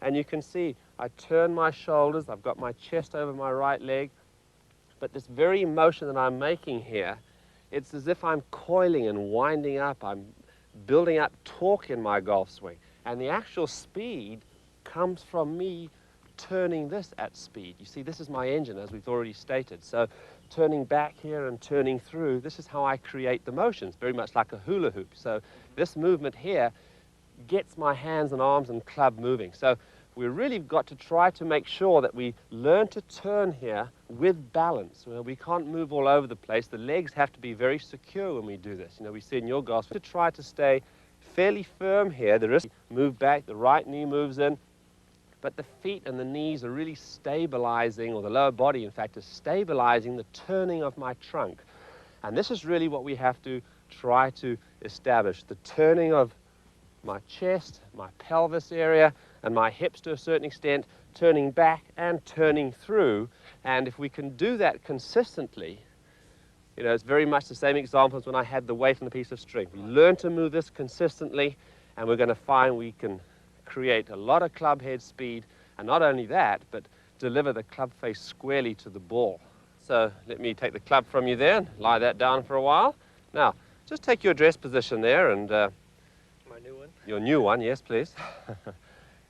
And you can see I turn my shoulders, I've got my chest over my right leg, but this very motion that I'm making here, it's as if I'm coiling and winding up. I'm building up torque in my golf swing. And the actual speed comes from me turning this at speed. You see, this is my engine, as we've already stated. So turning back here and turning through, this is how I create the motions, very much like a hula hoop. So this movement here gets my hands and arms and club moving. So we've really got to try to make sure that we learn to turn here with balance. We can't move all over the place. The legs have to be very secure when we do this. We see in your golf, to try to stay fairly firm here. The wrist move back, the right knee moves in, but the feet and the knees are really stabilizing, or the lower body, in fact, is stabilizing the turning of my trunk. And this is really what we have to try to establish, the turning of my chest, my pelvis area, and my hips to a certain extent, turning back and turning through. And if we can do that consistently, it's very much the same example as when I had the weight on a piece of string. We learn to move this consistently, and we're going to find we can create a lot of club head speed, and not only that, but deliver the club face squarely to the ball. So let me take the club from you there and lie that down for a while. Now, just take your address position there, and my new one? Your new one, yes, please.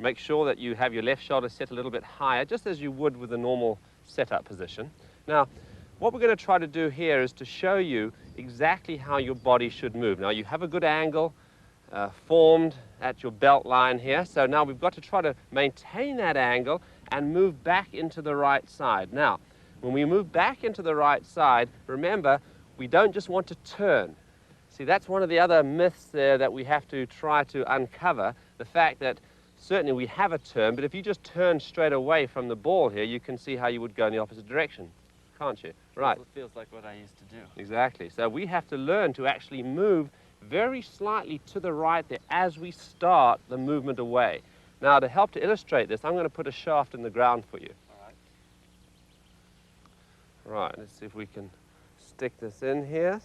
Make sure that you have your left shoulder set a little bit higher, just as you would with a normal setup position. Now, what we're going to try to do here is to show you exactly how your body should move. Now, you have a good angle formed at your belt line here, so now we've got to try to maintain that angle and move back into the right side. Now, when we move back into the right side, remember, we don't just want to turn. See, that's one of the other myths there that we have to try to uncover, the fact that certainly we have a turn, but if you just turn straight away from the ball here, you can see how you would go in the opposite direction, can't you? Right. It feels like what I used to do. Exactly. So we have to learn to actually move very slightly to the right there as we start the movement away. Now, to help to illustrate this, I'm going to put a shaft in the ground for you. All right. Right, let's see if we can stick this in here.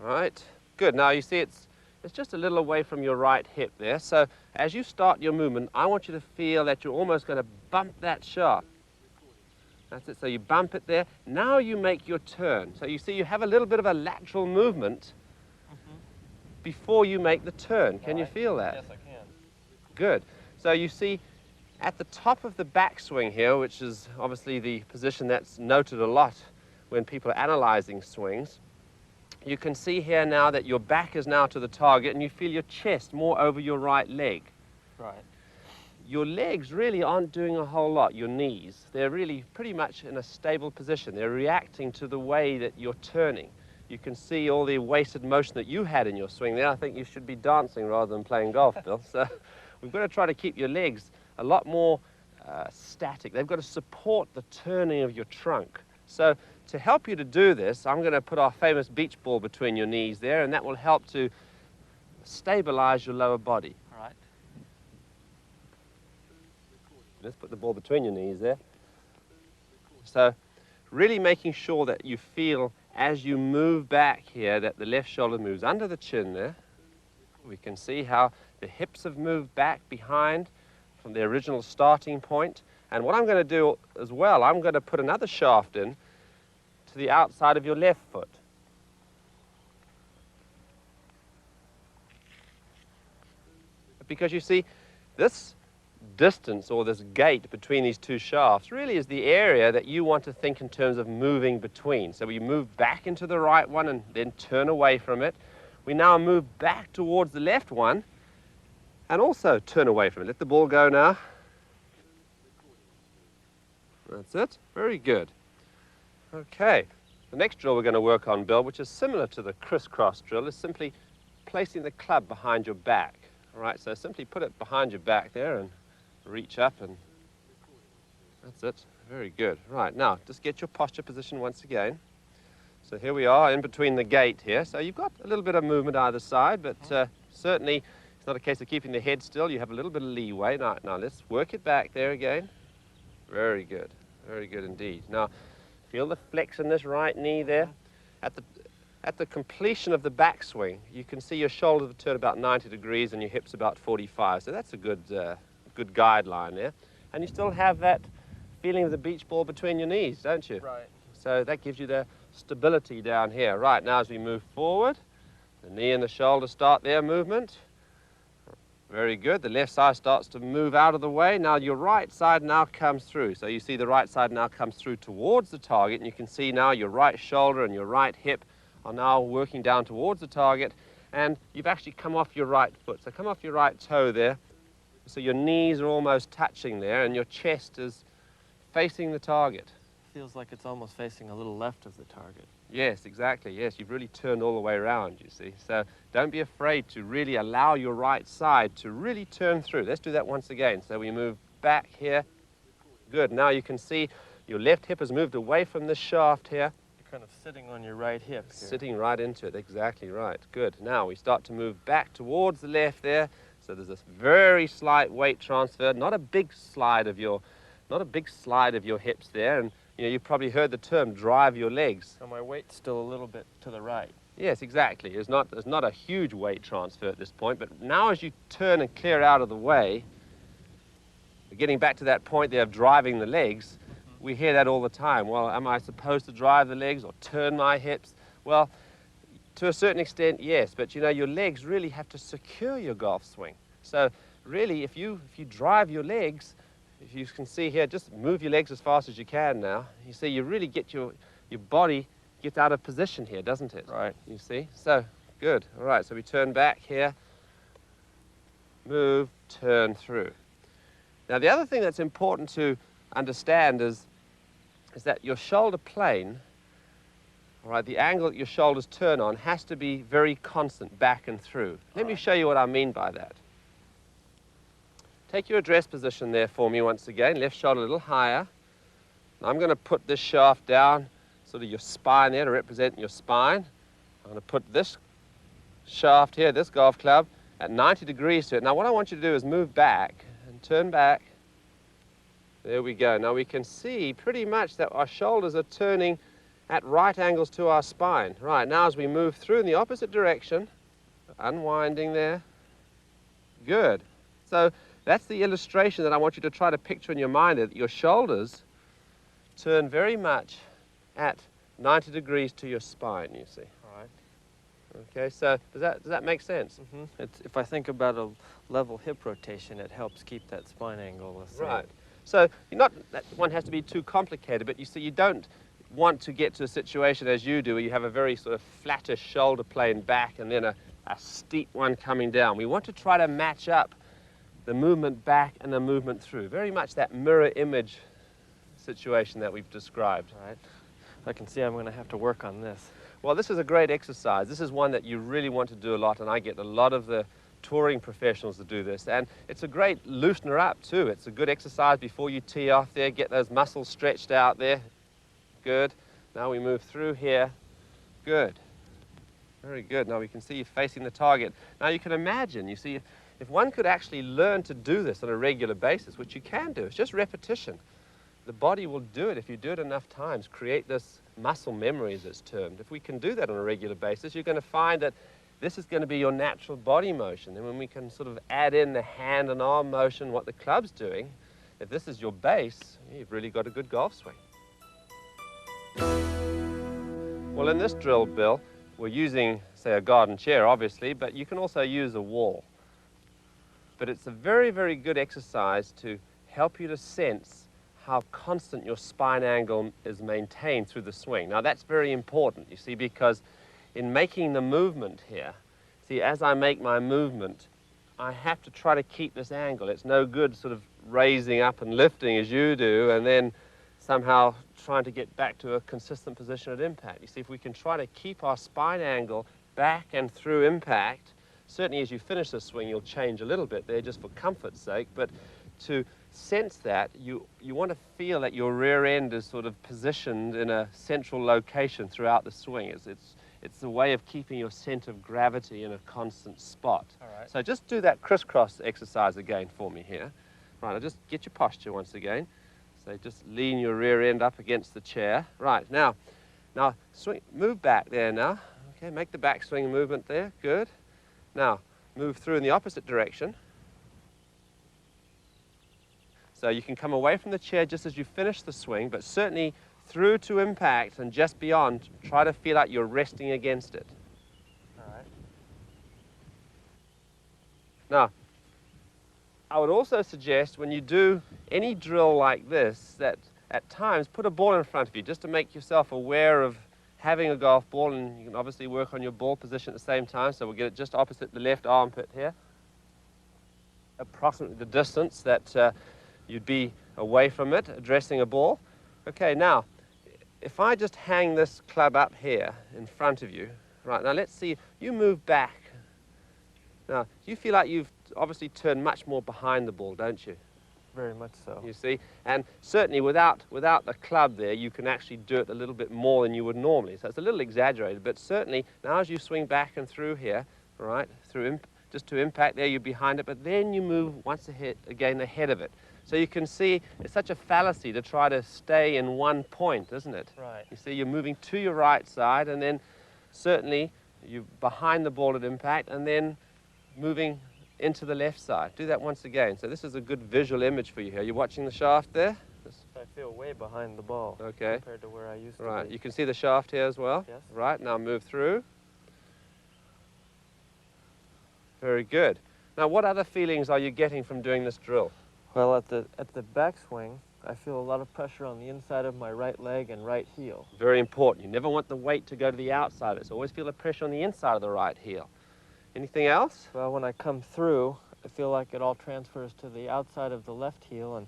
Right, good. Now you see it's just a little away from your right hip there. So as you start your movement, I want you to feel that you're almost going to bump that shaft. That's it. So you bump it there. Now you make your turn. So you see you have a little bit of a lateral movement before you make the turn. Can you feel that? Yes, I can. Good. So you see at the top of the backswing here, which is obviously the position that's noted a lot when people are analyzing swings, you can see here now that your back is now to the target and you feel your chest more over your right leg. Right. Your legs really aren't doing a whole lot, your knees. They're really pretty much in a stable position. They're reacting to the way that you're turning. You can see all the wasted motion that you had in your swing there. I think you should be dancing rather than playing golf, Bill. So we've got to try to keep your legs a lot more static. They've got to support the turning of your trunk. So to help you to do this, I'm going to put our famous beach ball between your knees there, and that will help to stabilize your lower body. All right. Let's put the ball between your knees there. So really making sure that you feel as you move back here that the left shoulder moves under the chin there. We can see how the hips have moved back behind from the original starting point. And what I'm going to do as well, I'm going to put another shaft in to the outside of your left foot. Because you see, this distance or this gate between these two shafts really is the area that you want to think in terms of moving between. So we move back into the right one and then turn away from it. We now move back towards the left one and also turn away from it. Let the ball go now. That's it. Very good. Okay. The next drill we're going to work on, Bill, which is similar to the crisscross drill, is simply placing the club behind your back. All right, so simply put it behind your back there and reach up, and that's it. Very good. Right, now just get your posture position once again. So here we are in between the gate here. So you've got a little bit of movement either side, but certainly it's not a case of keeping the head still. You have a little bit of leeway. Now let's work it back there again. Very good. Very good indeed. Now, feel the flex in this right knee there. at the completion of the backswing, you can see your shoulders turn about 90 degrees and your hips about 45. So that's a good, good guideline there. And you still have that feeling of the beach ball between your knees, don't you? Right. So that gives you the stability down here. Right, now as we move forward, the knee and the shoulder start their movement. Very good. The left side starts to move out of the way. Now your right side now comes through. So you see the right side now comes through towards the target, and you can see now your right shoulder and your right hip are now working down towards the target, and you've actually come off your right foot. So come off your right toe there. So your knees are almost touching there, and your chest is facing the target. Feels like it's almost facing a little left of the target. Yes, exactly. Yes, you've really turned all the way around, you see. So don't be afraid to really allow your right side to really turn through. Let's do that once again. So we move back here. Good. Now you can see your left hip has moved away from the shaft here. You're kind of sitting on your right hip here. Sitting right into it. Exactly right. Good. Now we start to move back towards the left there. So there's this very slight weight transfer, not a big slide of your hips there. And you know, you've probably heard the term drive your legs. So my weight's still a little bit to the right. Yes, exactly. There's not a huge weight transfer at this point, but now as you turn and clear out of the way, getting back to that point there of driving the legs, we hear that all the time. Well, am I supposed to drive the legs or turn my hips? Well, to a certain extent, yes, but you know, your legs really have to secure your golf swing. So really, if you drive your legs, if you can see here, just move your legs as fast as you can now. You see, you really get your body gets out of position here, doesn't it? Right. You see? So, good. All right, so we turn back here, move, turn through. Now, the other thing that's important to understand is that your shoulder plane, all right, the angle that your shoulders turn on has to be very constant back and through. Let me show you what I mean by that. Take your address position there for me once again, left shoulder a little higher. Now I'm going to put this shaft down, sort of your spine there to represent your spine. I'm going to put this shaft here, this golf club, at 90 degrees to it. Now what I want you to do is move back and turn back. There we go. Now we can see pretty much that our shoulders are turning at right angles to our spine. Right, now as we move through in the opposite direction, unwinding there. Good. So that's the illustration that I want you to try to picture in your mind, that your shoulders turn very much at 90 degrees to your spine, you see. All right. Okay, so does that make sense? Mm-hmm. If I think about a level hip rotation, it helps keep that spine angle the same. Right. So that one has to be too complicated, but you see, you don't want to get to a situation as you do, where you have a very sort of flattish shoulder plane back and then a steep one coming down. We want to try to match up the movement back and the movement through. Very much that mirror image situation that we've described. All right. I can see I'm going to have to work on this. Well, this is a great exercise. This is one that you really want to do a lot, and I get a lot of the touring professionals to do this. And it's a great loosener up too. It's a good exercise before you tee off there. Get those muscles stretched out there. Good. Now we move through here. Good. Very good. Now we can see you facing the target. Now you can imagine, you see, if one could actually learn to do this on a regular basis, which you can do, it's just repetition. The body will do it if you do it enough times, create this muscle memory as it's termed. If we can do that on a regular basis, you're going to find that this is going to be your natural body motion. And when we can sort of add in the hand and arm motion, what the club's doing, if this is your base, you've really got a good golf swing. Well, in this drill, Bill, we're using, say, a garden chair, obviously, but you can also use a wall. But it's a very, very good exercise to help you to sense how constant your spine angle is maintained through the swing. Now, that's very important, you see, because in making the movement here, see, as I make my movement, I have to try to keep this angle. It's no good sort of raising up and lifting as you do and then somehow trying to get back to a consistent position at impact. You see, if we can try to keep our spine angle back and through impact, certainly as you finish the swing, you'll change a little bit there just for comfort's sake, but to sense that, you want to feel that your rear end is sort of positioned in a central location throughout the swing. It's a way of keeping your center of gravity in a constant spot. All right. So just do that crisscross exercise again for me here. Right, I'll just get your posture once again. So just lean your rear end up against the chair. Right, now swing, move back there now. Okay, make the backswing movement there. Good. Now, move through in the opposite direction. So you can come away from the chair just as you finish the swing, but certainly through to impact and just beyond, try to feel like you're resting against it. All right. Now, I would also suggest when you do any drill like this that at times put a ball in front of you just to make yourself aware of having a golf ball, and you can obviously work on your ball position at the same time. So we'll get it just opposite the left armpit here. Approximately the distance that you'd be away from it, addressing a ball. Okay, now, if I just hang this club up here in front of you, right, now let's see, you move back. Now, you feel like you've obviously turned much more behind the ball, don't you? Very much so. You see, and certainly without the club there, you can actually do it a little bit more than you would normally. So it's a little exaggerated, but certainly now as you swing back and through here, right, just to impact there, you're behind it, but then you move once again ahead of it. So you can see it's such a fallacy to try to stay in one point, isn't it? Right. You see, you're moving to your right side, and then certainly you're behind the ball at impact, and then moving into the left side. Do that once again. So this is a good visual image for you here. You're watching the shaft there? I feel way behind the ball. Okay. Compared to where I used to Right. be. You can see the shaft here as well? Yes. Right. Now move through. Very good. Now, what other feelings are you getting from doing this drill? Well, at the backswing, I feel a lot of pressure on the inside of my right leg and right heel. Very important. You never want the weight to go to the outside of it. So always feel the pressure on the inside of the right heel. Anything else? Well, when I come through, I feel like it all transfers to the outside of the left heel, and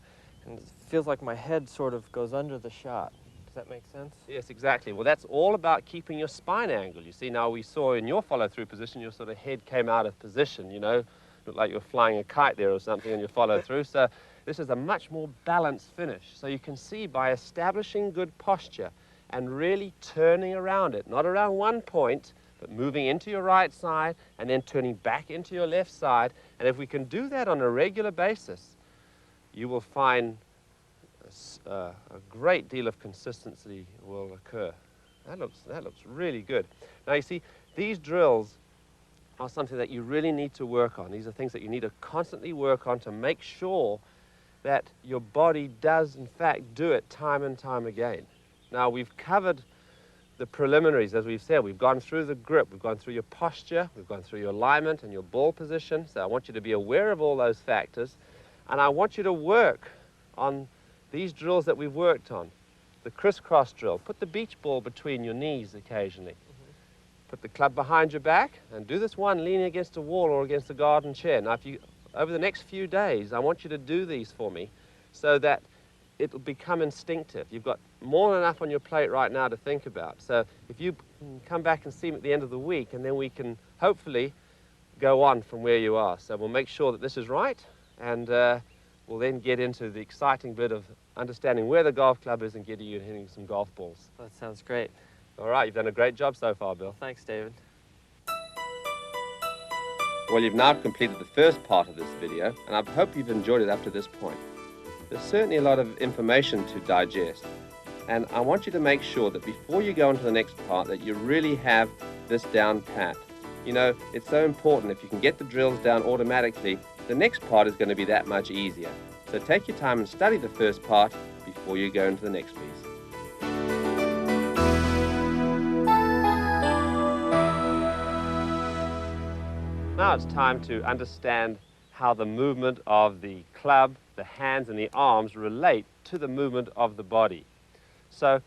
it feels like my head sort of goes under the shot. Does that make sense? Yes, exactly. Well, that's all about keeping your spine angle. You see, now we saw in your follow-through position, your sort of head came out of position, you know, looked like you were flying a kite there or something in your follow-through. So this is a much more balanced finish. So you can see by establishing good posture and really turning around it, not around one point, but moving into your right side and then turning back into your left side. And if we can do that on a regular basis, you will find a great deal of consistency will occur. That looks really good. Now you see, these drills are something that you really need to work on. These are things that you need to constantly work on to make sure that your body does in fact do it time and time again. Now we've covered the preliminaries, as we've said. We've gone through the grip, we've gone through your posture, we've gone through your alignment and your ball position. So I want you to be aware of all those factors, and I want you to work on these drills that we've worked on. The crisscross drill. Put the beach ball between your knees occasionally. Put the club behind your back, and do this one leaning against a wall or against a garden chair. Now, over the next few days, I want you to do these for me so that it'll become instinctive. You've got more than enough on your plate right now to think about. So if you come back and see me at the end of the week, and then we can hopefully go on from where you are. So we'll make sure that this is right, and we'll then get into the exciting bit of understanding where the golf club is and getting you hitting some golf balls. That sounds great. All right, you've done a great job so far, Bill. Thanks, David. Well, you've now completed the first part of this video, and I hope you've enjoyed it up to this point. There's certainly a lot of information to digest, and I want you to make sure that before you go on to the next part that you really have this down pat. You know, it's so important. If you can get the drills down automatically, the next part is going to be that much easier. So take your time and study the first part before you go into the next piece. Now it's time to understand how the movement of the club, the hands and the arms relate to the movement of the body. So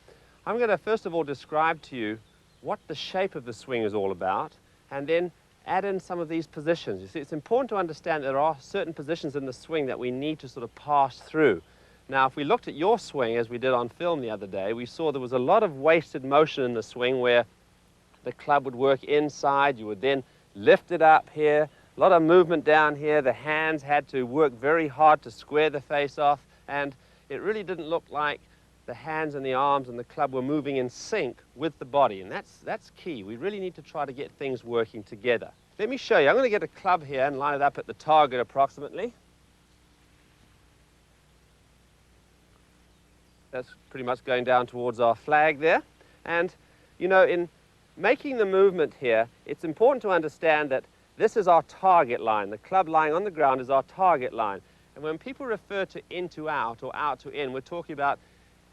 I'm going to first of all describe to you what the shape of the swing is all about, and then add in some of these positions. You see, it's important to understand there are certain positions in the swing that we need to sort of pass through. Now, if we looked at your swing, as we did on film the other day, we saw there was a lot of wasted motion in the swing where the club would work inside, you would then lift it up here, a lot of movement down here, the hands had to work very hard to square the face off, and it really didn't look like the hands and the arms and the club were moving in sync with the body, and that's key. We really need to try to get things working together. Let me show you. I'm going to get a club here and line it up at the target approximately. That's pretty much going down towards our flag there. And, you know, in making the movement here, it's important to understand that this is our target line. The club lying on the ground is our target line. And when people refer to in to out or out to in, we're talking about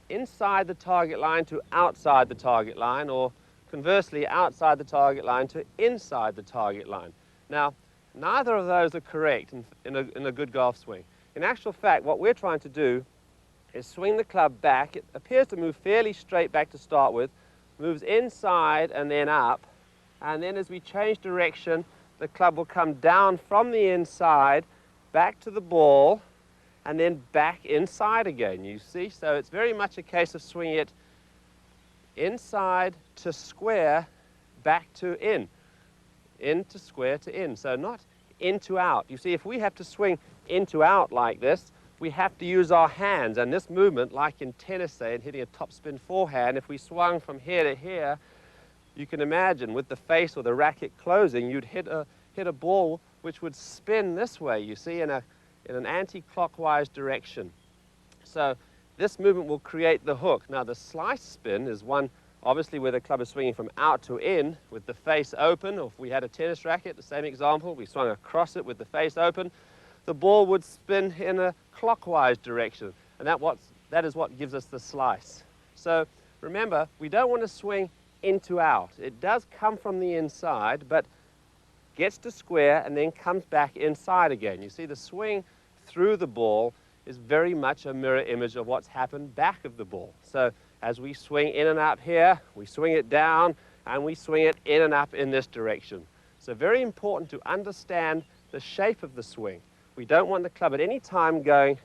inside the target line to outside the target line, or conversely, outside the target line to inside the target line. Now, neither of those are correct in a good golf swing. In actual fact, what we're trying to do is swing the club back. It appears to move fairly straight back to start with, moves inside and then up, and then as we change direction, the club will come down from the inside, back to the ball, and then back inside again, you see? So it's very much a case of swinging it inside to square, back to in to square to in. So not in to out. You see, if we have to swing in to out like this, we have to use our hands. And this movement, like in tennis, say, and hitting a topspin forehand, if we swung from here to here, you can imagine with the face or the racket closing, you'd hit a ball which would spin this way, you see, in an anti-clockwise direction. So this movement will create the hook. Now the slice spin is one, obviously, where the club is swinging from out to in with the face open. Or if we had a tennis racket, the same example, we swung across it with the face open, the ball would spin in a clockwise direction. And that is what gives us the slice. So remember, we don't want to swing in to out. It does come from the inside, but gets to square and then comes back inside again. You see, the swing through the ball is very much a mirror image of what's happened back of the ball. So as we swing in and up here, we swing it down, and we swing it in and up in this direction. So very important to understand the shape of the swing. We don't want the club at any time going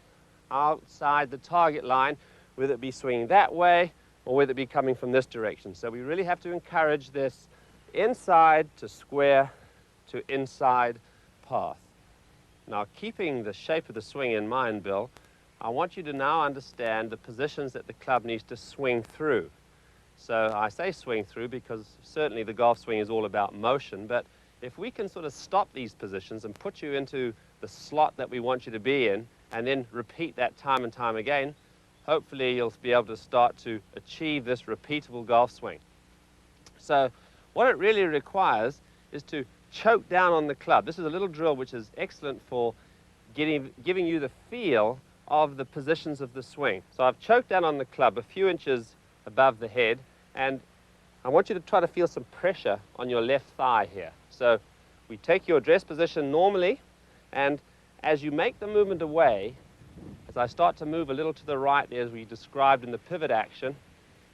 outside the target line, whether it be swinging that way or whether it be coming from this direction. So we really have to encourage this inside to square to inside path. Now, keeping the shape of the swing in mind, Bill, I want you to now understand the positions that the club needs to swing through. So I say swing through because certainly the golf swing is all about motion, but if we can sort of stop these positions and put you into the slot that we want you to be in, and then repeat that time and time again, hopefully you'll be able to start to achieve this repeatable golf swing. So what it really requires is to choke down on the club. This is a little drill which is excellent for giving you the feel of the positions of the swing. So I've choked down on the club a few inches above the head, and I want you to try to feel some pressure on your left thigh here. So we take your address position normally, and as you make the movement away, as I start to move a little to the right as we described in the pivot action,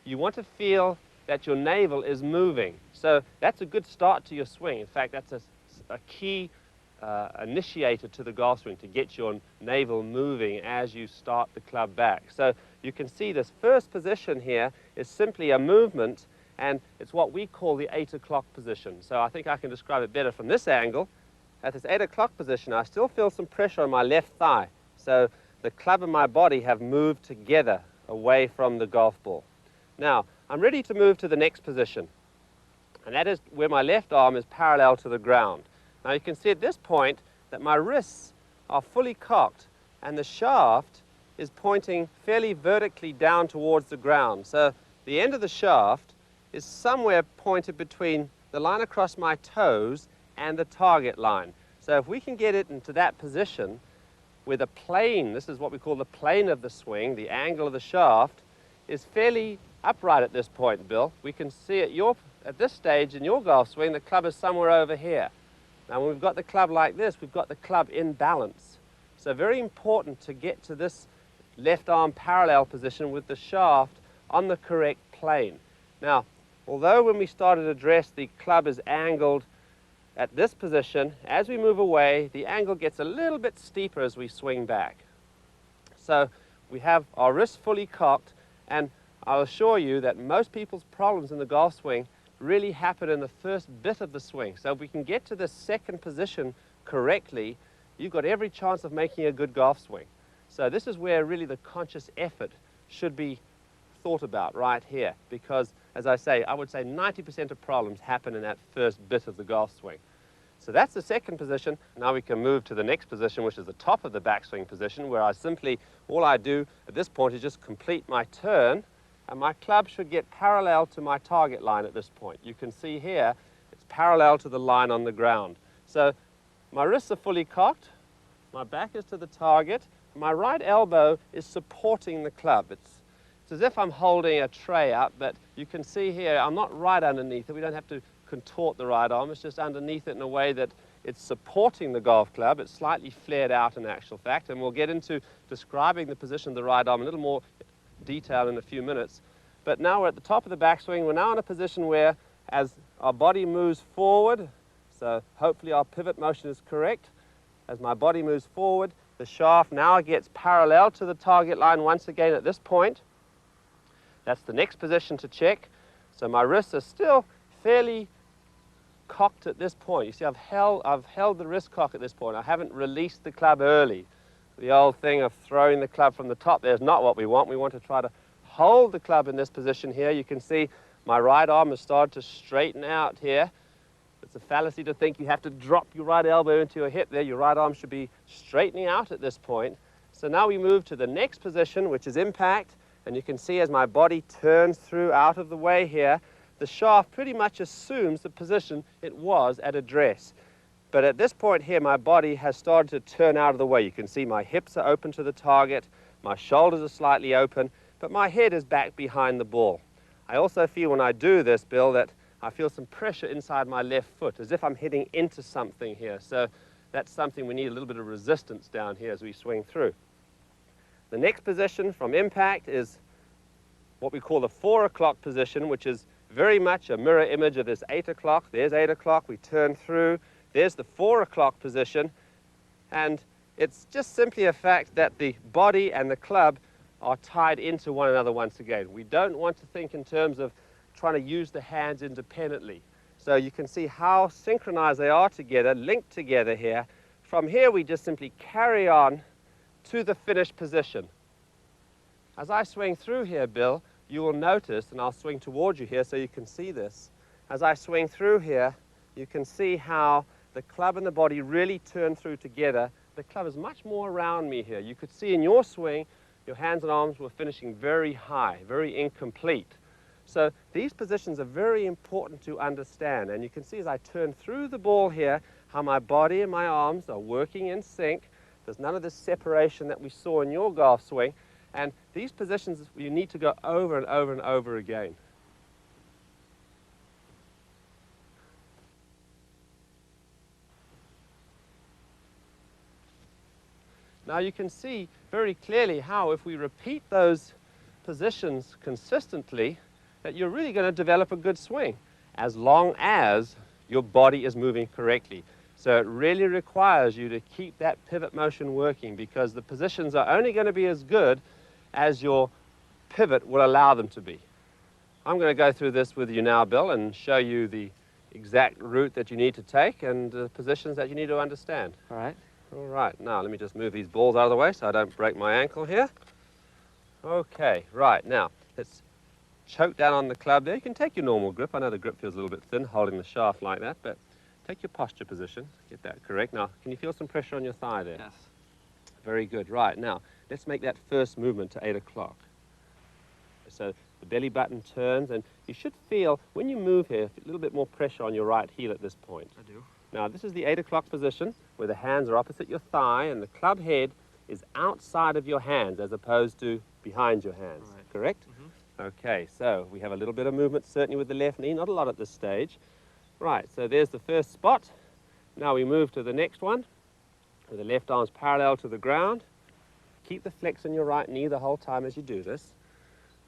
you want to feel that your navel is moving. So that's a good start to your swing. In fact, that's a key initiator to the golf swing, to get your navel moving as you start the club back. So you can see this first position here is simply a movement, and it's what we call the 8 o'clock position. So I think I can describe it better from this angle. At this 8 o'clock position, I still feel some pressure on my left thigh. So the club and my body have moved together away from the golf ball. Now, I'm ready to move to the next position, and that is where my left arm is parallel to the ground. Now you can see at this point that my wrists are fully cocked and the shaft is pointing fairly vertically down towards the ground. So the end of the shaft is somewhere pointed between the line across my toes and the target line. So if we can get it into that position where the plane, this is what we call the plane of the swing, the angle of the shaft, is fairly upright at this point, Bill. We can see at this stage in your golf swing, the club is somewhere over here. Now when we've got the club like this, we've got the club in balance. So very important to get to this left arm parallel position with the shaft on the correct plane. Now, although when we started address, the club is angled at this position, as we move away, the angle gets a little bit steeper as we swing back. So we have our wrists fully cocked, and I'll assure you that most people's problems in the golf swing really happen in the first bit of the swing. So if we can get to the second position correctly, you've got every chance of making a good golf swing. So this is where really the conscious effort should be thought about right here, because as I say, I would say 90% of problems happen in that first bit of the golf swing. So that's the second position. Now we can move to the next position, which is the top of the backswing position, where all I do at this point is just complete my turn, and my club should get parallel to my target line at this point. You can see here, it's parallel to the line on the ground. So my wrists are fully cocked, my back is to the target, my right elbow is supporting the club. It's as if I'm holding a tray up, but you can see here, I'm not right underneath it. We don't have to contort the right arm, it's just underneath it in a way that it's supporting the golf club. It's slightly flared out in actual fact, and we'll get into describing the position of the right arm in a little more detail in a few minutes. But now we're at the top of the backswing. We're now in a position where as our body moves forward, so hopefully our pivot motion is correct, as my body moves forward, the shaft now gets parallel to the target line once again at this point. That's the next position to check. So my wrists are still fairly cocked at this point. You see, I've held the wrist cock at this point. I haven't released the club early. The old thing of throwing the club from the top there is not what we want. We want to try to hold the club in this position here. You can see my right arm has started to straighten out here. It's a fallacy to think you have to drop your right elbow into your hip there. Your right arm should be straightening out at this point. So now we move to the next position, which is impact. And you can see as my body turns through out of the way here, the shaft pretty much assumes the position it was at address. But at this point here, my body has started to turn out of the way. You can see my hips are open to the target, my shoulders are slightly open, but my head is back behind the ball. I also feel when I do this, Bill, that I feel some pressure inside my left foot, as if I'm hitting into something here. So that's something we need a little bit of resistance down here as we swing through. The next position from impact is what we call the 4 o'clock position, which is very much a mirror image of this 8 o'clock. There's 8 o'clock, we turn through. There's the 4 o'clock position. And it's just simply a fact that the body and the club are tied into one another once again. We don't want to think in terms of trying to use the hands independently. So you can see how synchronized they are together, linked together here. From here, we just simply carry on to the finished position. As I swing through here, Bill, you will notice, and I'll swing towards you here so you can see this. As I swing through here, you can see how the club and the body really turn through together. The club is much more around me here. You could see in your swing, your hands and arms were finishing very high, very incomplete. So these positions are very important to understand. And you can see as I turn through the ball here, how my body and my arms are working in sync. There's none of this separation that we saw in your golf swing. And these positions, you need to go over and over and over again. Now you can see very clearly how if we repeat those positions consistently, that you're really going to develop a good swing, as long as your body is moving correctly. So it really requires you to keep that pivot motion working, because the positions are only going to be as good as your pivot will allow them to be. I'm going to go through this with you now, Bill, and show you the exact route that you need to take and the positions that you need to understand. All right. All right, now let me just move these balls out of the way so I don't break my ankle here. Okay, right, now let's choke down on the club there. You can take your normal grip. I know the grip feels a little bit thin holding the shaft like that, but take your posture position, get that correct. Now, can you feel some pressure on your thigh there? Yes. Very good. Right, now let's make that first movement to 8 o'clock. So the belly button turns, and you should feel, when you move here, a little bit more pressure on your right heel at this point. I do. Now, this is the 8 o'clock position, where the hands are opposite your thigh, and the club head is outside of your hands as opposed to behind your hands, Right. Correct? Mm-hmm. Okay, so we have a little bit of movement, certainly with the left knee, not a lot at this stage. Right, so there's the first spot. Now we move to the next one, where the left arm's parallel to the ground. Keep the flex in your right knee the whole time as you do this.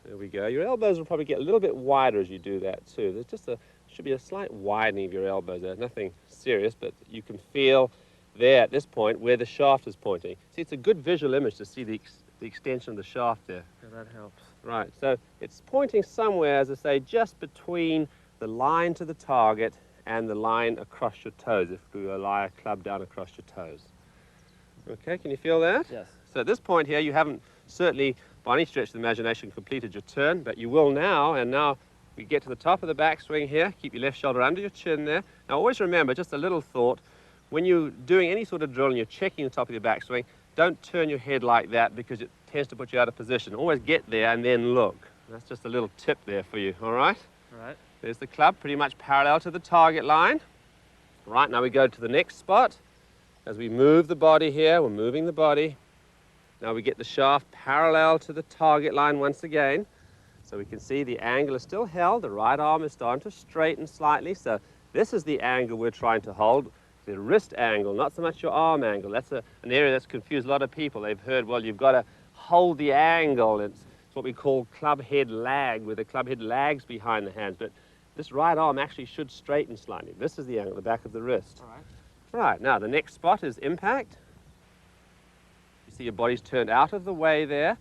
There we go. Your elbows will probably get a little bit wider as you do that too. There's just should be a slight widening of your elbows there. Nothing serious, but you can feel there at this point where the shaft is pointing. See, it's a good visual image to see the extension of the shaft there. Yeah, that helps. Right, so it's pointing somewhere, as I say, just between the line to the target and the line across your toes, if we lie a club down across your toes. Okay, can you feel that? Yes. So at this point here, you haven't certainly, by any stretch of the imagination, completed your turn, but you will now, and now we get to the top of the backswing here. Keep your left shoulder under your chin there. Now always remember, just a little thought, when you're doing any sort of drill and you're checking the top of your backswing, don't turn your head like that because it tends to put you out of position. Always get there and then look. That's just a little tip there for you, all right? All right. There's the club, pretty much parallel to the target line. Right, now we go to the next spot. As we move the body here, we're moving the body. Now we get the shaft parallel to the target line once again. So we can see the angle is still held. The right arm is starting to straighten slightly. So this is the angle we're trying to hold. The wrist angle, not so much your arm angle. That's an area that's confused a lot of people. They've heard, well, you've got to hold the angle. It's what we call club head lag, where the club head lags behind the hands. But this right arm actually should straighten slightly. This is the angle, the back of the wrist. All right. Right, now the next spot is impact. You see your body's turned out of the way there.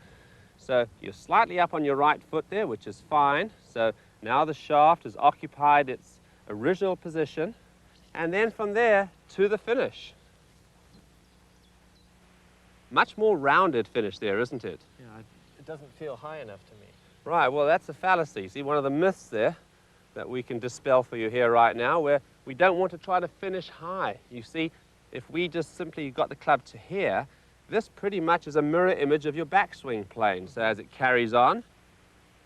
So you're slightly up on your right foot there, which is fine. So now the shaft has occupied its original position. And then from there to the finish. Much more rounded finish there, isn't it? Yeah, it doesn't feel high enough to me. Right, well, that's a fallacy. See, one of the myths there that we can dispel for you here right now, where we don't want to try to finish high. You see, if we just simply got the club to here, this pretty much is a mirror image of your backswing plane. So as it carries on,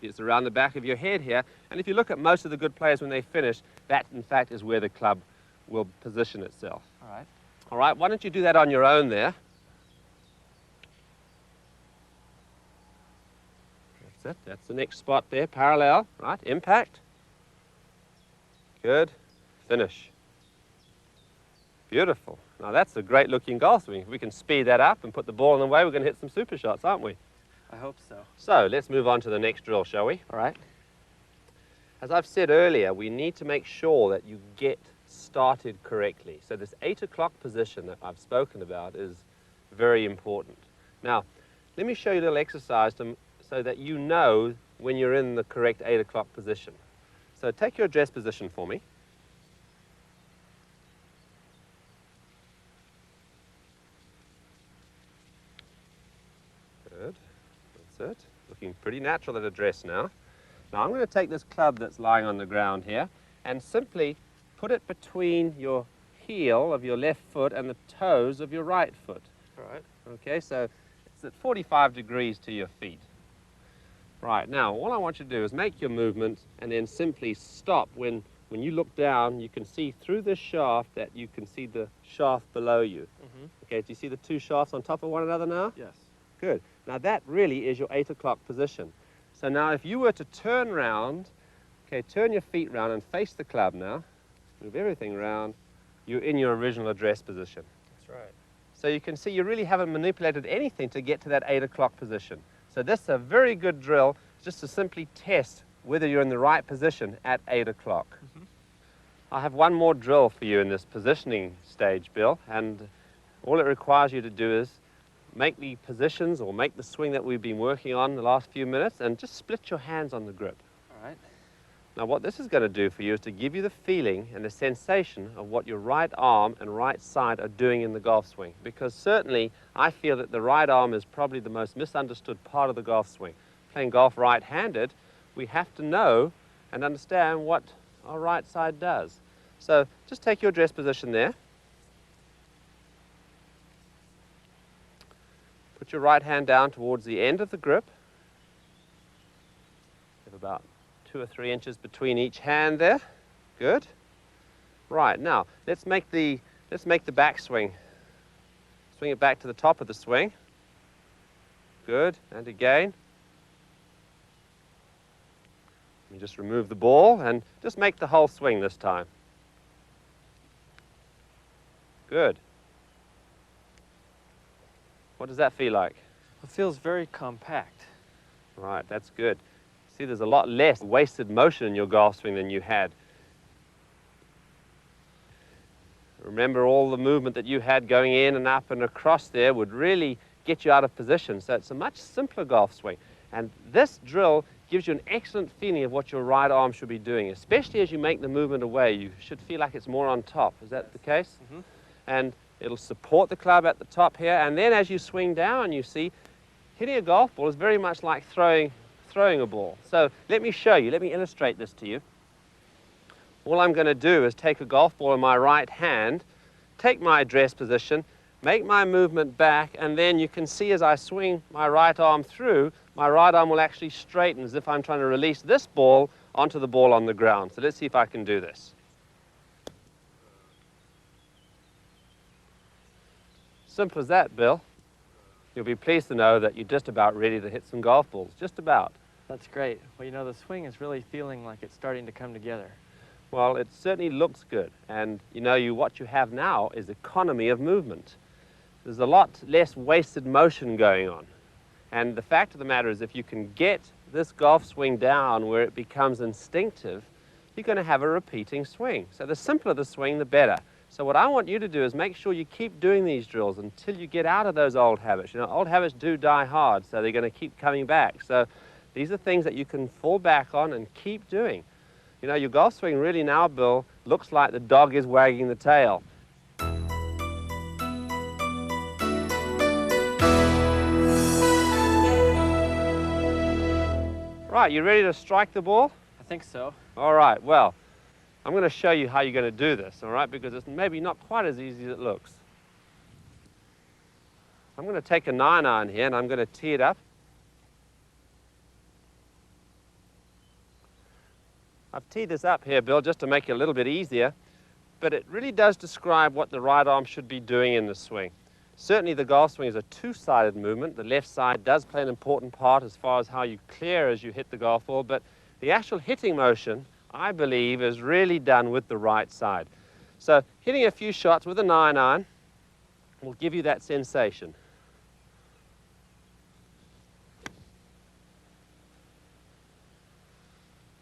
it's around the back of your head here. And if you look at most of the good players when they finish, that in fact is where the club will position itself. All right. All right, why don't you do that on your own there? That's it. That's the next spot there, parallel, right? Impact. Good. Finish. Beautiful. Now that's a great looking golf swing. If we can speed that up and put the ball in the way, we're going to hit some super shots, aren't we? I hope so. So let's move on to the next drill, shall we? All right. As I've said earlier, we need to make sure that you get started correctly. So this 8 o'clock position that I've spoken about is very important. Now, let me show you a little exercise so that you know when you're in the correct 8 o'clock position. So take your address position for me. Good. That's it. Looking pretty natural at address now. Now I'm going to take this club that's lying on the ground here and simply put it between your heel of your left foot and the toes of your right foot. All right. Okay, so it's at 45 degrees to your feet. Right, now all I want you to do is make your movement and then simply stop. When you look down, you can see through this shaft that you can see the shaft below you. Mm-hmm. Okay, do you see the two shafts on top of one another now? Yes. Good. Now that really is your 8 o'clock position. So now if you were to turn round, okay, turn your feet round and face the club now, move everything round, you're in your original address position. That's right. So you can see you really haven't manipulated anything to get to that 8 o'clock position. So this is a very good drill just to simply test whether you're in the right position at 8 o'clock. Mm-hmm. I have one more drill for you in this positioning stage, Bill, and all it requires you to do is make the positions or make the swing that we've been working on the last few minutes and just split your hands on the grip. All right. Now what this is going to do for you is to give you the feeling and the sensation of what your right arm and right side are doing in the golf swing. Because certainly I feel that the right arm is probably the most misunderstood part of the golf swing. Playing golf right-handed, we have to know and understand what our right side does. So just take your address position there. Put your right hand down towards the end of the grip. You have about 2 or 3 inches between each hand there. Good. Right, now let's make the backswing. Swing it back to the top of the swing. Good, and again. You just remove the ball and just make the whole swing this time. Good. What does that feel like? It feels very compact. Right, that's good. See, there's a lot less wasted motion in your golf swing than you had. Remember, all the movement that you had going in and up and across there would really get you out of position. So it's a much simpler golf swing. And this drill gives you an excellent feeling of what your right arm should be doing, especially as you make the movement away. You should feel like it's more on top. Is that the case? Mm-hmm. And it'll support the club at the top here. And then as you swing down, you see, hitting a golf ball is very much like throwing a ball. So let me show you. Let me illustrate this to you. All I'm going to do is take a golf ball in my right hand, take my address position, make my movement back, and then you can see as I swing my right arm through, my right arm will actually straighten as if I'm trying to release this ball onto the ball on the ground. So let's see if I can do this. Simple as that, Bill. You'll be pleased to know that you're just about ready to hit some golf balls. Just about. That's great. Well, you know, the swing is really feeling like it's starting to come together. Well, it certainly looks good. And, you know, what you have now is economy of movement. There's a lot less wasted motion going on. And the fact of the matter is, if you can get this golf swing down where it becomes instinctive, you're going to have a repeating swing. So the simpler the swing, the better. So what I want you to do is make sure you keep doing these drills until you get out of those old habits. You know, old habits do die hard, so they're going to keep coming back. So these are things that you can fall back on and keep doing. You know, your golf swing really now, Bill, looks like the dog is wagging the tail. Right, you ready to strike the ball? I think so. All right, well, I'm going to show you how you're going to do this, all right, because it's maybe not quite as easy as it looks. I'm going to take a 9-iron here and I'm going to tee it up. I've teed this up here, Bill, just to make it a little bit easier, but it really does describe what the right arm should be doing in the swing. Certainly the golf swing is a two-sided movement. The left side does play an important part as far as how you clear as you hit the golf ball, but the actual hitting motion, I believe, is really done with the right side. So hitting a few shots with a 9-iron will give you that sensation.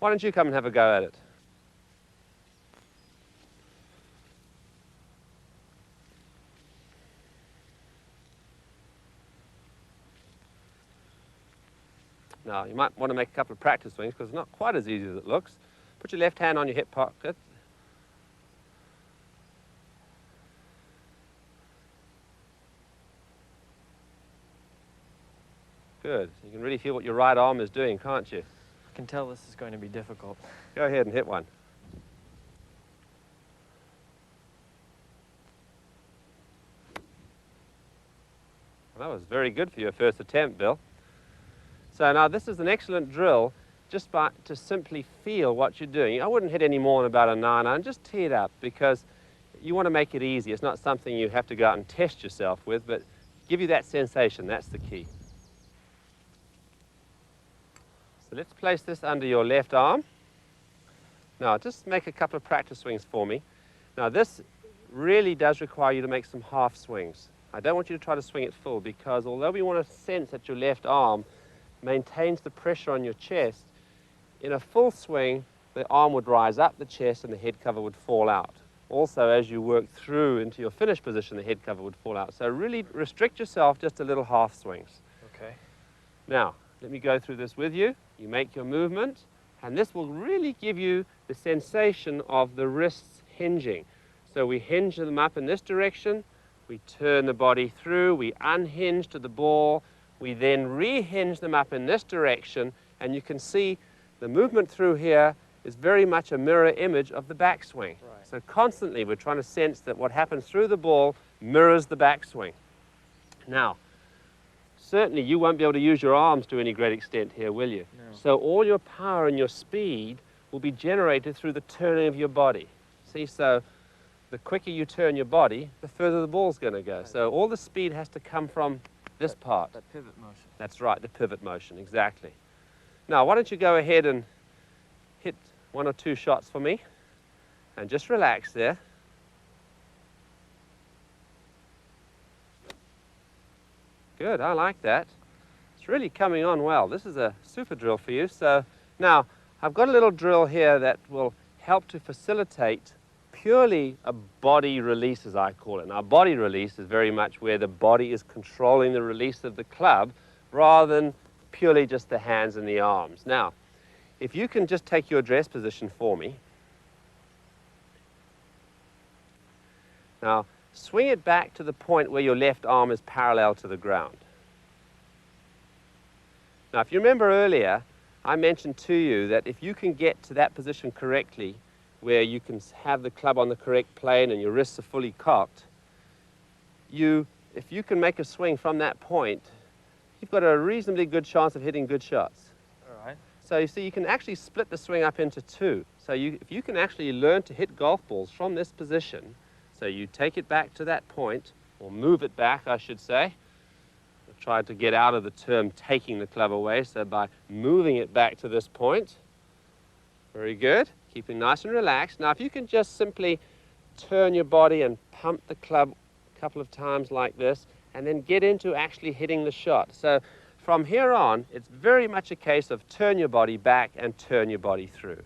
Why don't you come and have a go at it? Now, you might want to make a couple of practice swings because it's not quite as easy as it looks. Put your left hand on your hip pocket. Good. You can really feel what your right arm is doing, can't you? I can tell this is going to be difficult. Go ahead and hit one. Well, that was very good for your first attempt, Bill. So now this is an excellent drill just to simply feel what you're doing. I wouldn't hit any more than about a 9-iron, just tee it up because you want to make it easy. It's not something you have to go out and test yourself with, but give you that sensation, that's the key. So let's place this under your left arm. Now just make a couple of practice swings for me. Now this really does require you to make some half swings. I don't want you to try to swing it full because although we want to sense that your left arm maintains the pressure on your chest, in a full swing, the arm would rise up the chest and the head cover would fall out. Also, as you work through into your finish position, the head cover would fall out. So really restrict yourself just a little half swings. Okay. Now, let me go through this with you. You make your movement, and this will really give you the sensation of the wrists hinging. So we hinge them up in this direction, we turn the body through, we unhinge to the ball, we then re-hinge them up in this direction, and you can see the movement through here is very much a mirror image of the backswing. Right. So constantly we're trying to sense that what happens through the ball mirrors the backswing. Now, certainly you won't be able to use your arms to any great extent here, will you? No. So all your power and your speed will be generated through the turning of your body. See, so the quicker you turn your body, the further the ball's going to go. Right. So all the speed has to come from this part. That pivot motion. That's right, the pivot motion, exactly. Now, why don't you go ahead and hit 1 or 2 shots for me, and just relax there. Good, I like that. It's really coming on well. This is a super drill for you. So now, I've got a little drill here that will help to facilitate purely a body release, as I call it. Now, body release is very much where the body is controlling the release of the club rather than purely just the hands and the arms. Now, if you can just take your address position for me. Now, swing it back to the point where your left arm is parallel to the ground. Now, if you remember earlier, I mentioned to you that if you can get to that position correctly, where you can have the club on the correct plane and your wrists are fully cocked, if you can make a swing from that point, you've got a reasonably good chance of hitting good shots. All right. So you see, you can actually split the swing up into two. So if you can actually learn to hit golf balls from this position, so you take it back to that point, or move it back, I should say. I've tried to get out of the term taking the club away, so by moving it back to this point. Very good. Keeping nice and relaxed. Now, if you can just simply turn your body and pump the club a couple of times like this, and then get into actually hitting the shot. So from here on, it's very much a case of turn your body back and turn your body through.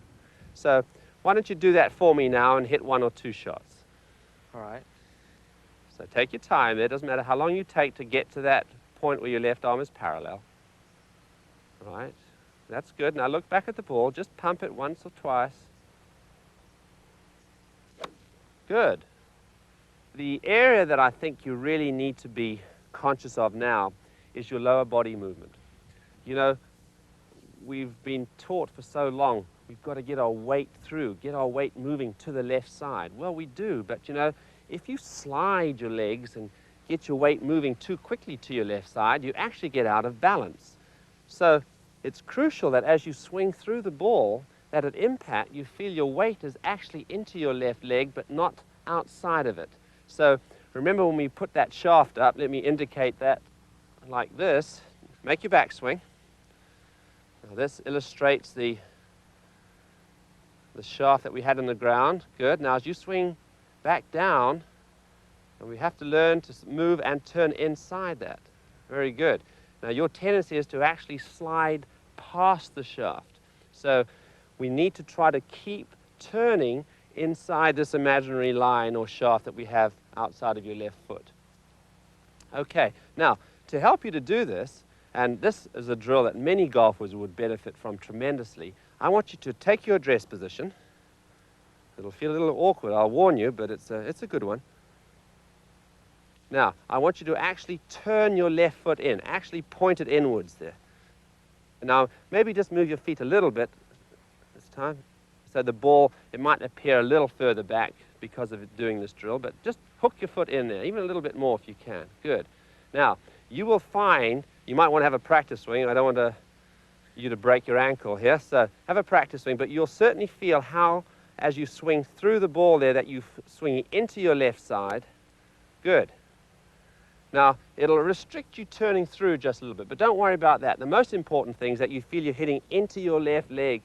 So why don't you do that for me now and hit one or two shots? All right. So take your time there. It doesn't matter how long you take to get to that point where your left arm is parallel. All right. That's good. Now look back at the ball. Just pump it once or twice. Good. The area that I think you really need to be conscious of now is your lower body movement. You know, we've been taught for so long we've got to get our weight through, get our weight moving to the left side. Well, we do, but you know, if you slide your legs and get your weight moving too quickly to your left side, you actually get out of balance. So it's crucial that as you swing through the ball, that at impact you feel your weight is actually into your left leg but not outside of it. So remember when we put that shaft up, let me indicate that like this. Make your backswing. Now this illustrates the shaft that we had in the ground. Good. Now as you swing back down, and we have to learn to move and turn inside that. Very good. Now your tendency is to actually slide past the shaft. So we need to try to keep turning inside this imaginary line or shaft that we have outside of your left foot. Okay, now to help you to do this, and this is a drill that many golfers would benefit from tremendously, I want you to take your address position. It'll feel a little awkward, I'll warn you, but it's a good one. Now, I want you to actually turn your left foot in, actually point it inwards there. Now, maybe just move your feet a little bit this time. So the ball, it might appear a little further back because of it doing this drill, but just hook your foot in there, even a little bit more if you can. Good. Now, you will find, you might want to have a practice swing. I don't want you to break your ankle here, so have a practice swing, but you'll certainly feel how, as you swing through the ball there, that you're swinging into your left side. Good. Now, it'll restrict you turning through just a little bit, but don't worry about that. The most important thing is that you feel you're hitting into your left leg.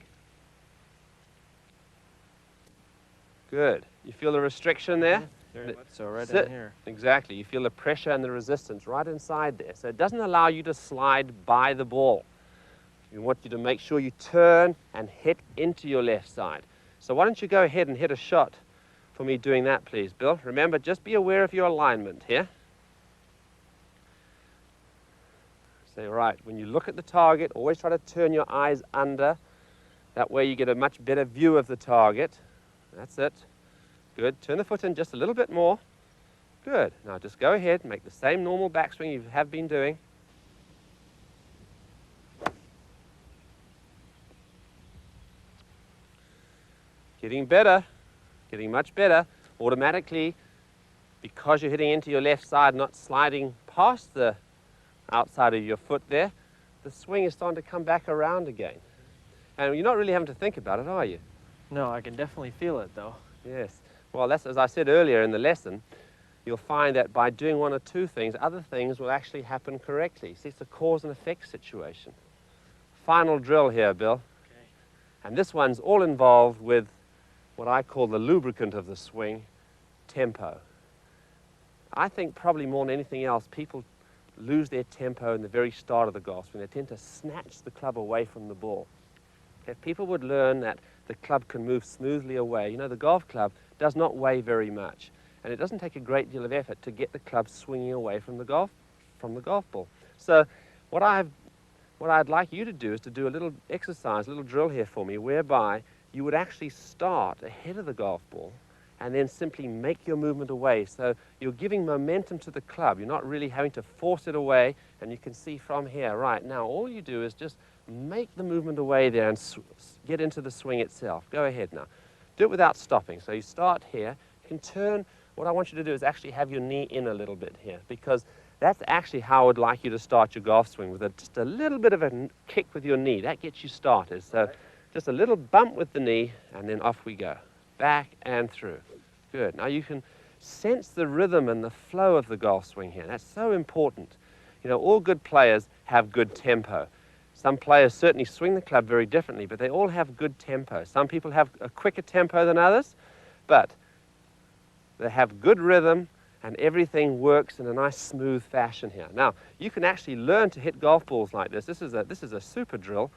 Good. You feel the restriction there? Very much so, right in here. Exactly. You feel the pressure and the resistance right inside there. So it doesn't allow you to slide by the ball. We want you to make sure you turn and hit into your left side. So why don't you go ahead and hit a shot for me doing that, please, Bill? Remember, just be aware of your alignment here. Say, right, when you look at the target, always try to turn your eyes under. That way you get a much better view of the target. That's it. Good. Turn the foot in just a little bit more. Good. Now just go ahead and make the same normal backswing you have been doing. Getting better. Getting much better. Automatically, because you're hitting into your left side, not sliding past the outside of your foot there, the swing is starting to come back around again. And you're not really having to think about it, are you? No, I can definitely feel it, though. Yes. Well, that's, as I said earlier in the lesson, you'll find that by doing one or two things, other things will actually happen correctly. See, it's a cause and effect situation. Final drill here, Bill. Okay. And this one's all involved with what I call the lubricant of the swing, tempo. I think probably more than anything else, people lose their tempo in the very start of the golf swing. They tend to snatch the club away from the ball. If people would learn that the club can move smoothly away, you know, the golf club does not weigh very much, and it doesn't take a great deal of effort to get the club swinging away from the golf ball. So what I'd like you to do is to do a little exercise, a little drill here for me, whereby you would actually start ahead of the golf ball and then simply make your movement away. So you're giving momentum to the club. You're not really having to force it away, and you can see from here, right now, all you do is just make the movement away there and get into the swing itself. Go ahead now. Do it without stopping. So you start here. You can turn what I want you to do is actually have your knee in a little bit here, because that's actually how I would like you to start your golf swing, with just a little bit of a kick with your knee. That gets you started. So just a little bump with the knee, and then off we go. Back and through. Good. Now you can sense the rhythm and the flow of the golf swing here. That's so important. You know, all good players have good tempo. Some players certainly swing the club very differently, but they all have good tempo. Some people have a quicker tempo than others, but they have good rhythm, and everything works in a nice smooth fashion here. Now, you can actually learn to hit golf balls like this. This is a super drill.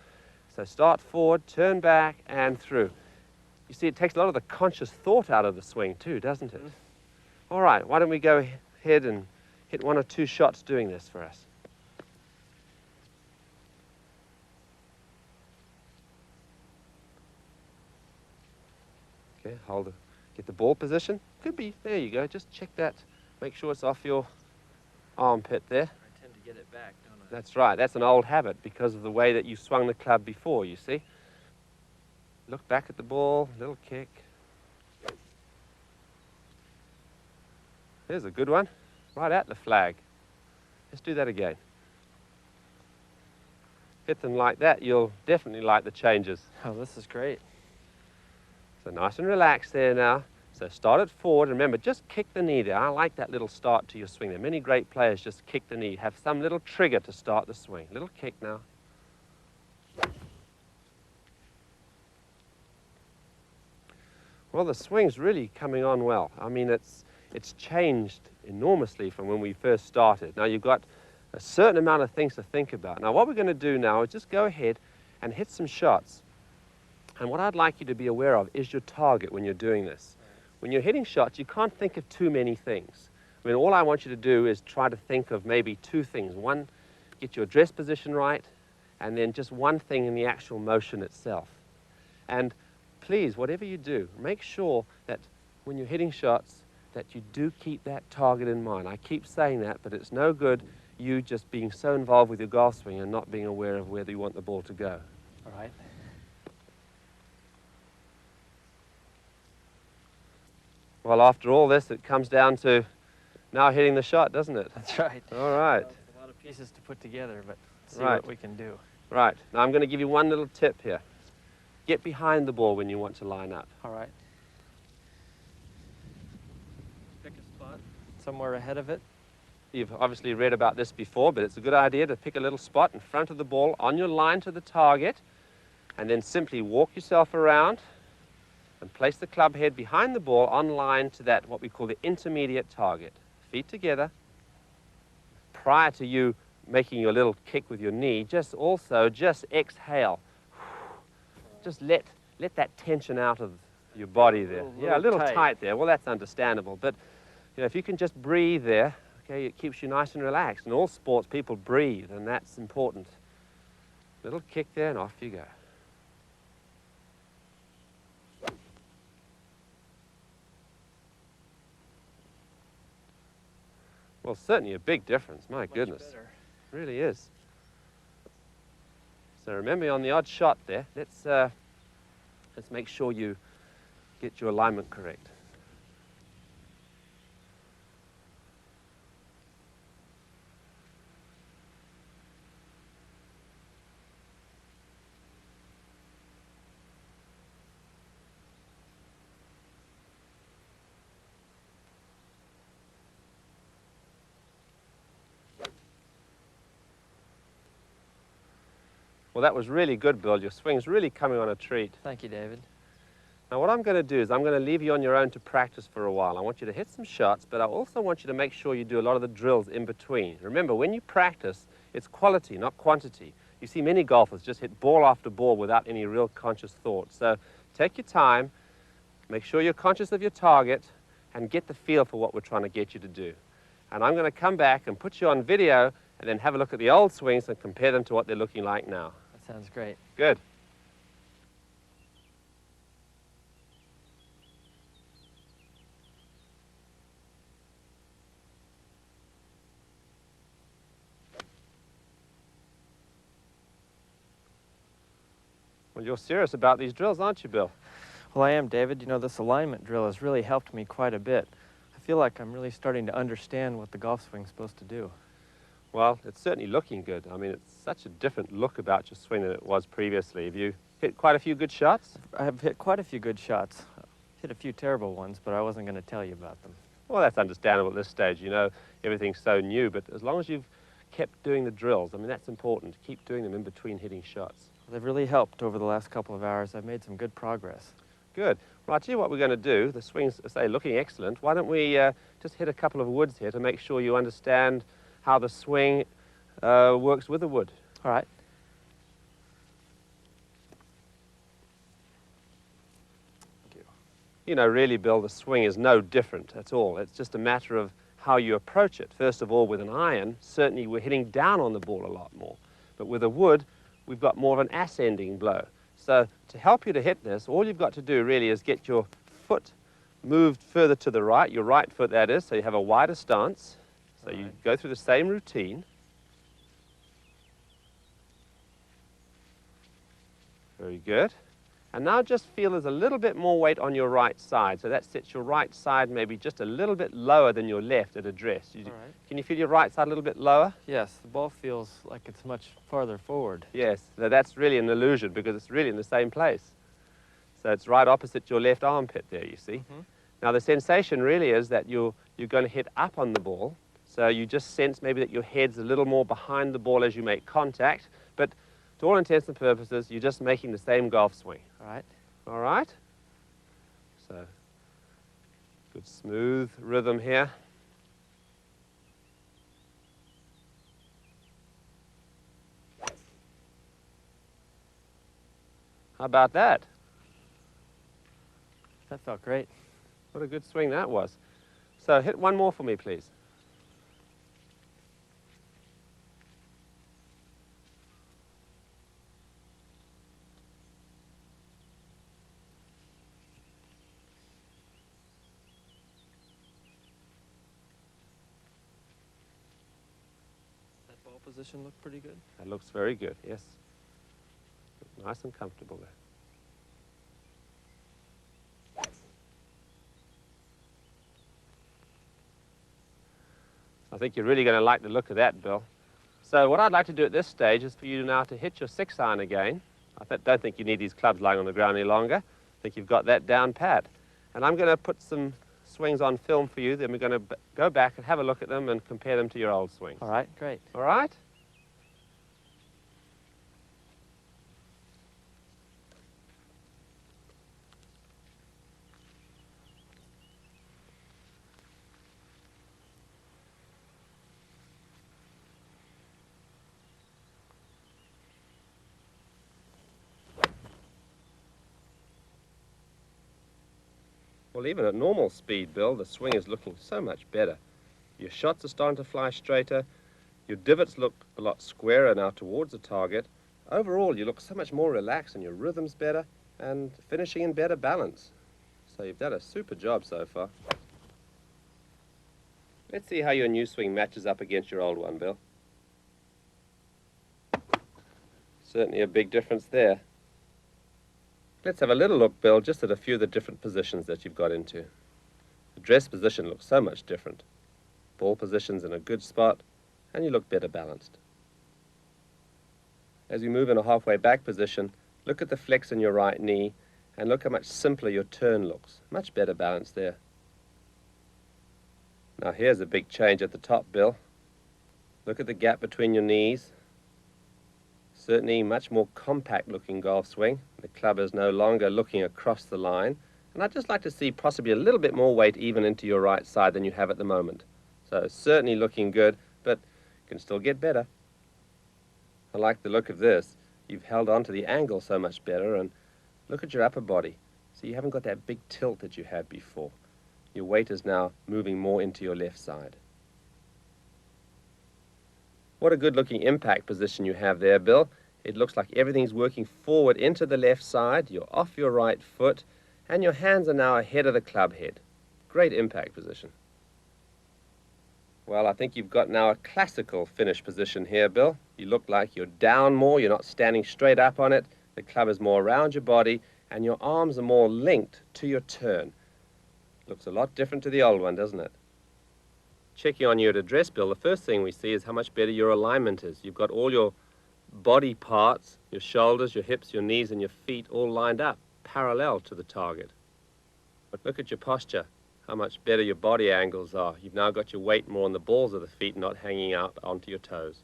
So start forward, turn back, and through. You see, it takes a lot of the conscious thought out of the swing too, doesn't it? All right, why don't we go ahead and hit 1 or 2 shots doing this for us. Okay, get the ball position. Could be, there you go, just check that. Make sure it's off your armpit there. I tend to get it back, don't I? That's right, that's an old habit because of the way that you swung the club before, you see. Look back at the ball, little kick. There's a good one, right at the flag. Let's do that again. Hit them like that, you'll definitely like the changes. Oh, this is great. So nice and relaxed there now. So start it forward. Remember, just kick the knee there. I like that little start to your swing there. Many great players just kick the knee, have some little trigger to start the swing. Little kick now. Well, the swing's really coming on well. I mean, it's changed enormously from when we first started. Now, you've got a certain amount of things to think about. Now, what we're going to do now is just go ahead and hit some shots. And what I'd like you to be aware of is your target when you're doing this. When you're hitting shots, you can't think of too many things. I mean, all I want you to do is try to think of maybe 2 things. One, get your address position right, and then just one thing in the actual motion itself. And please, whatever you do, make sure that when you're hitting shots, that you do keep that target in mind. I keep saying that, but it's no good you just being so involved with your golf swing and not being aware of where you want the ball to go. All right. Well, after all this, it comes down to now hitting the shot, doesn't it? That's right. All right. Well, it's a lot of pieces to put together, but see Right. what we can do. Right. Now I'm going to give you one little tip here. Get behind the ball when you want to line up. All right. Pick a spot. Somewhere ahead of it. You've obviously read about this before, but it's a good idea to pick a little spot in front of the ball on your line to the target, and then simply walk yourself around and place the club head behind the ball on line to that, what we call the intermediate target. Feet together. Prior to you making your little kick with your knee, just exhale. Just let that tension out of your body there. Yeah, a little tight there. Well, that's understandable. But you know, if you can just breathe there, okay, it keeps you nice and relaxed. In all sports, people breathe, and that's important. Little kick there, and off you go. Well, certainly a big difference. My goodness. Better. Really is. So remember, on the odd shot there, let's make sure you get your alignment correct. Well, that was really good, Bill. Your swing's really coming on a treat. Thank you, David. Now, what I'm going to do is I'm going to leave you on your own to practice for a while. I want you to hit some shots, but I also want you to make sure you do a lot of the drills in between. Remember, when you practice, it's quality, not quantity. You see many golfers just hit ball after ball without any real conscious thought. So take your time, make sure you're conscious of your target, and get the feel for what we're trying to get you to do. And I'm going to come back and put you on video and then have a look at the old swings and compare them to what they're looking like now. That sounds great. Good. Well, you're serious about these drills, aren't you, Bill? Well, I am, David. You know, this alignment drill has really helped me quite a bit. I feel like I'm really starting to understand what the golf swing's supposed to do. Well, it's certainly looking good. I mean, it's such a different look about your swing than it was previously. Have you hit quite a few good shots? I have hit quite a few good shots. Hit a few terrible ones, but I wasn't going to tell you about them. Well, that's understandable at this stage. You know, everything's so new, but as long as you've kept doing the drills, I mean, that's important. Keep doing them in between hitting shots. They've really helped over the last couple of hours. I've made some good progress. Good. Well, I'll tell you what we're going to do. The swing's, say, looking excellent. Why don't we just hit a couple of woods here to make sure you understand how the swing works with the wood. All right. You know, really, Bill, the swing is no different at all. It's just a matter of how you approach it. First of all, with an iron, certainly we're hitting down on the ball a lot more. But with a wood, we've got more of an ascending blow. So to help you to hit this, all you've got to do really is get your foot moved further to the right, your right foot that is, so you have a wider stance. So you go through the same routine. Very good. And now just feel there's a little bit more weight on your right side. So that sets your right side maybe just a little bit lower than your left at address. All right. Can you feel your right side a little bit lower? Yes, the ball feels like it's much farther forward. Yes, so that's really an illusion because it's really in the same place. So it's right opposite your left armpit there, you see. Mm-hmm. Now the sensation really is that you're going to hit up on the ball. So you just sense maybe that your head's a little more behind the ball as you make contact. But to all intents and purposes, you're just making the same golf swing. All right. All right? So, good smooth rhythm here. How about that? That felt great. What a good swing that was. So hit one more for me, please. That ball position looked pretty good. That looks very good, yes. Nice and comfortable there. I think you're really going to like the look of that, Bill. So what I'd like to do at this stage is for you now to hit your 6-iron again. I don't think you need these clubs lying on the ground any longer. I think you've got that down pat. And I'm going to put some swings on film for you, then we're going to go back and have a look at them and compare them to your old swings. All right, great. All right? Well, even at normal speed, Bill, the swing is looking so much better. Your shots are starting to fly straighter. Your divots look a lot squarer now towards the target. Overall, you look so much more relaxed and your rhythm's better and finishing in better balance. So you've done a super job so far. Let's see how your new swing matches up against your old one, Bill. Certainly a big difference there. Let's have a little look, Bill, just at a few of the different positions that you've got into. The dress position looks so much different. Ball position's in a good spot, and you look better balanced. As we move in a halfway back position, look at the flex in your right knee, and look how much simpler your turn looks. Much better balanced there. Now here's a big change at the top, Bill. Look at the gap between your knees. Certainly much more compact looking golf swing. The club is no longer looking across the line. And I'd just like to see possibly a little bit more weight even into your right side than you have at the moment. So certainly looking good, but can still get better. I like the look of this. You've held on to the angle so much better, and look at your upper body. So you haven't got that big tilt that you had before. Your weight is now moving more into your left side. What a good looking impact position you have there, Bill. It looks like everything's working forward into the left side. You're off your right foot, and your hands are now ahead of the club head. Great impact position. Well, I think you've got now a classical finish position here, Bill. You look like you're down more, you're not standing straight up on it. The club is more around your body, and your arms are more linked to your turn. Looks a lot different to the old one, doesn't it? Checking on you at address, Bill, the first thing we see is how much better your alignment is. You've got all your body parts, your shoulders, your hips, your knees, and your feet all lined up, parallel to the target. But look at your posture, how much better your body angles are. You've now got your weight more on the balls of the feet, not hanging out onto your toes.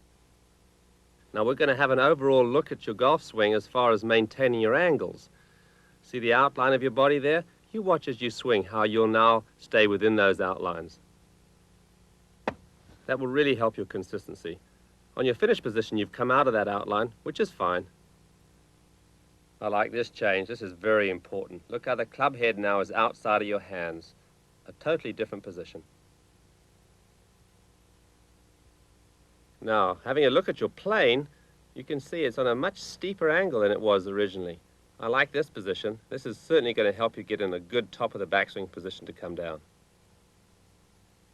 Now we're going to have an overall look at your golf swing as far as maintaining your angles. See the outline of your body there? You watch as you swing, how you'll now stay within those outlines. That will really help your consistency. On your finish position, you've come out of that outline, which is fine. I like this change. This is very important. Look how the club head now is outside of your hands. A totally different position. Now, having a look at your plane, you can see it's on a much steeper angle than it was originally. I like this position. This is certainly going to help you get in a good top of the backswing position to come down.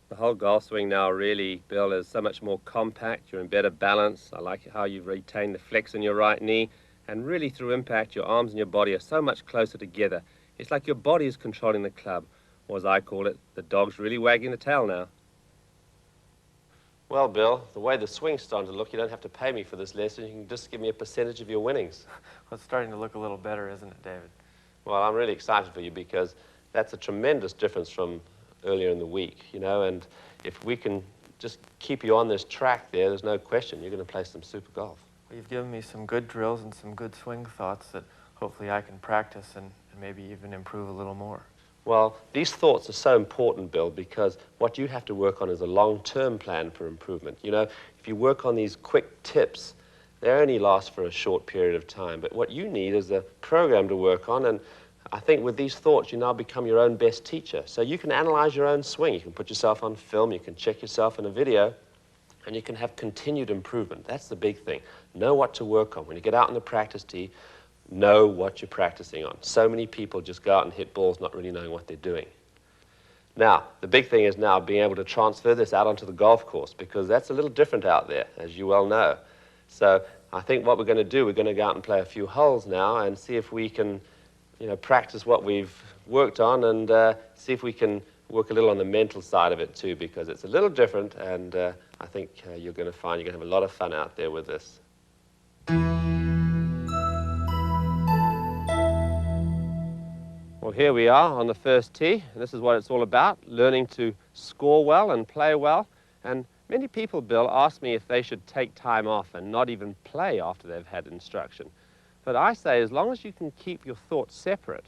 The whole golf swing now really, Bill, is so much more compact. You're in better balance. I like how you've retained the flex in your right knee. And really through impact, your arms and your body are so much closer together. It's like your body is controlling the club. Or as I call it, the dog's really wagging the tail now. Well, Bill, the way the swing's starting to look, you don't have to pay me for this lesson. You can just give me a percentage of your winnings. Well, it's starting to look a little better, isn't it, David? Well, I'm really excited for you because that's a tremendous difference from earlier in the week, you know, and if we can just keep you on this track there's no question you're going to play some super golf. Well, you've given me some good drills and some good swing thoughts that hopefully I can practice and maybe even improve a little more. Well, these thoughts are so important, Bill, because what you have to work on is a long-term plan for improvement. You know, if you work on these quick tips, they only last for a short period of time, but what you need is a program to work on, and I think with these thoughts, you now become your own best teacher. So you can analyze your own swing. You can put yourself on film. You can check yourself in a video. And you can have continued improvement. That's the big thing. Know what to work on. When you get out on the practice tee, know what you're practicing on. So many people just go out and hit balls not really knowing what they're doing. Now, the big thing is now being able to transfer this out onto the golf course because that's a little different out there, as you well know. So I think what we're going to do, we're going to go out and play a few holes now and see if we can practice what we've worked on and see if we can work a little on the mental side of it too, because it's a little different, and I think you're going to find you're going to have a lot of fun out there with this. Well, here we are on the first tee, and this is what it's all about, learning to score well and play well. And many people, Bill, ask me if they should take time off and not even play after they've had instruction. But I say, as long as you can keep your thoughts separate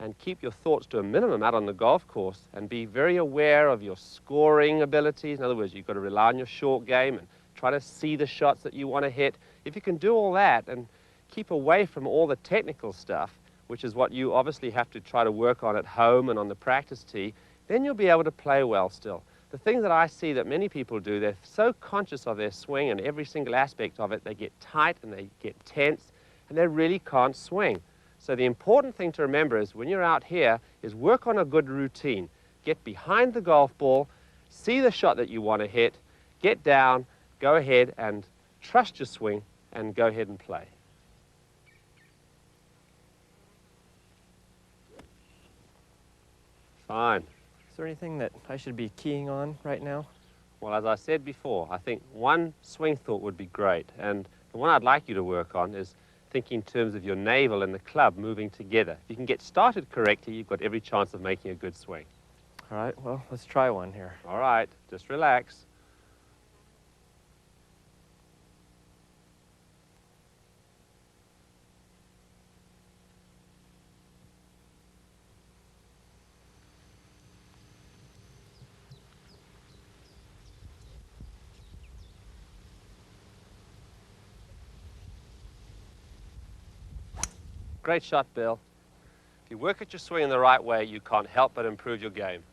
and keep your thoughts to a minimum out on the golf course and be very aware of your scoring abilities, in other words, you've got to rely on your short game and try to see the shots that you want to hit. If you can do all that and keep away from all the technical stuff, which is what you obviously have to try to work on at home and on the practice tee, then you'll be able to play well still. The thing that I see that many people do, they're so conscious of their swing and every single aspect of it, they get tight and they get tense, and they really can't swing. So the important thing to remember is when you're out here is work on a good routine. Get behind the golf ball, see the shot that you want to hit, get down, go ahead and trust your swing and go ahead and play. Fine. Is there anything that I should be keying on right now? Well, as I said before, I think one swing thought would be great, and the one I'd like you to work on is thinking in terms of your navel and the club moving together. If you can get started correctly, you've got every chance of making a good swing. All right, well, let's try one here. All right, just relax. Great shot, Bill. If you work at your swing in the right way, you can't help but improve your game.